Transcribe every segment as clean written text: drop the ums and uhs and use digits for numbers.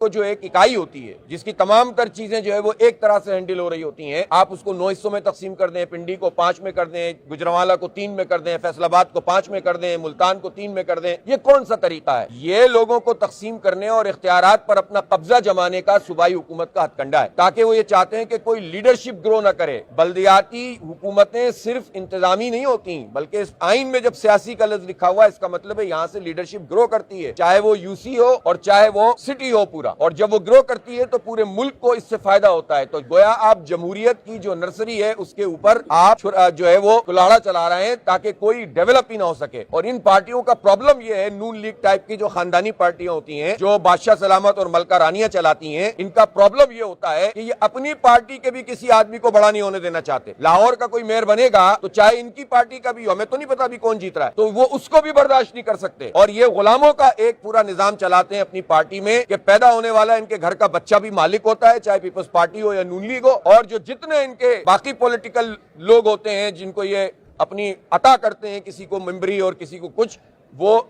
کو جو ایک اکائی ہوتی ہے جس کی تمام تر چیزیں جو ہے وہ ایک طرح سے ہینڈل ہو رہی ہوتی ہیں، آپ اس کو 9 حصوں میں تقسیم کر دیں، پنڈی کو 5 میں کر دیں، گجرانوالہ کو 3 میں کر دیں، فیصل آباد کو 5 میں کر دیں، ملتان کو 3 میں کر دیں، یہ کون سا طریقہ ہے؟ یہ لوگوں کو تقسیم کرنے اور اختیارات پر اپنا قبضہ جمانے کا صوبائی حکومت کا ہتھ کنڈا ہے، تاکہ وہ یہ چاہتے ہیں کہ کوئی لیڈرشپ گرو نہ کرے۔ بلدیاتی حکومتیں صرف انتظامی نہیں ہوتی بلکہ اس آئین میں جب سیاسی کا لفظ لکھا ہوا ہے اس کا مطلب ہے یہاں سے لیڈرشپ گرو کرتی ہے، چاہے وہ یوسی ہو اور چاہے وہ سٹی ہو پورا، اور جب وہ گرو کرتی ہے تو پورے ملک کو اس سے فائدہ ہوتا ہے۔ تو گویا آپ جمہوریت کی جو نرسری ہے اس کے اوپر آپ جو ہے وہ کلاڑا چلا رہے ہیں تاکہ کوئی ڈیولپ ہی نہ ہو سکے۔ اور ان پارٹیوں کا پرابلم یہ ہے، نون لیگ ٹائپ کی جو خاندانی پارٹیاں ہوتی ہیں جو بادشاہ سلامت اور ملکہ رانیاں چلاتی ہیں، ان کا پرابلم یہ ہوتا ہے کہ یہ اپنی پارٹی کے بھی کسی آدمی کو بڑا نہیں ہونے دینا چاہتے۔ لاہور کا کوئی میئر بنے گا تو چاہے ان کی پارٹی کا بھی ہو، ہمیں تو نہیں پتا بھی کون جیت رہا ہے، تو وہ اس کو بھی برداشت نہیں کر سکتے، اور یہ غلاموں کا ایک پورا نظام چلاتے ہیں اپنی پارٹی میں کہ پیدا ہونے والا ان کے گھر کا بچہ بھی مالک ہوتا ہے، چاہے پیپلز پارٹی ہو یا نون لیگ ہو، اور جو جتنے ان کے باقی پولیٹیکل لوگ ہوتے ہیں جن کو یہ اپنی عطا کرتے ہیں، کسی کو ممبری اور کسی کو کچھ، وہ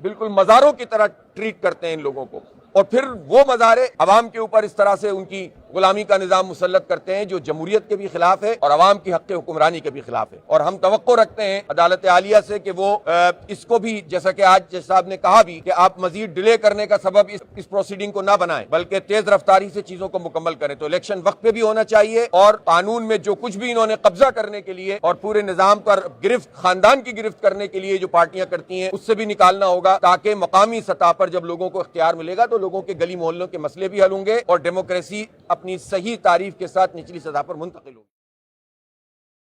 بالکل مزاروں کی طرح ٹریٹ کرتے ہیں ان لوگوں کو، اور پھر وہ مزارے عوام کے اوپر اس طرح سے ان کی غلامی کا نظام مسلط کرتے ہیں جو جمہوریت کے بھی خلاف ہے اور عوام کی حق حکمرانی کے بھی خلاف ہے۔ اور ہم توقع رکھتے ہیں عدالت عالیہ سے کہ وہ اس کو بھی، جیسا کہ آج جج صاحب نے کہا بھی، کہ آپ مزید ڈیلے کرنے کا سبب اس پروسیڈنگ کو نہ بنائیں بلکہ تیز رفتاری سے چیزوں کو مکمل کریں۔ تو الیکشن وقت پہ بھی ہونا چاہیے، اور قانون میں جو کچھ بھی انہوں نے قبضہ کرنے کے لیے اور پورے نظام پر گرفت، خاندان کی گرفت کرنے کے لیے جو پارٹیاں کرتی ہیں اس سے بھی نکالنا ہوگا، تاکہ مقامی سطح پر جب لوگوں کو اختیار ملے گا تو لوگوں کے گلی محلوں کے مسئلے بھی حل ہوں گے اور ڈیموکریسی اپنی صحیح تعریف کے ساتھ نچلی سطح پر منتقل ہوگی۔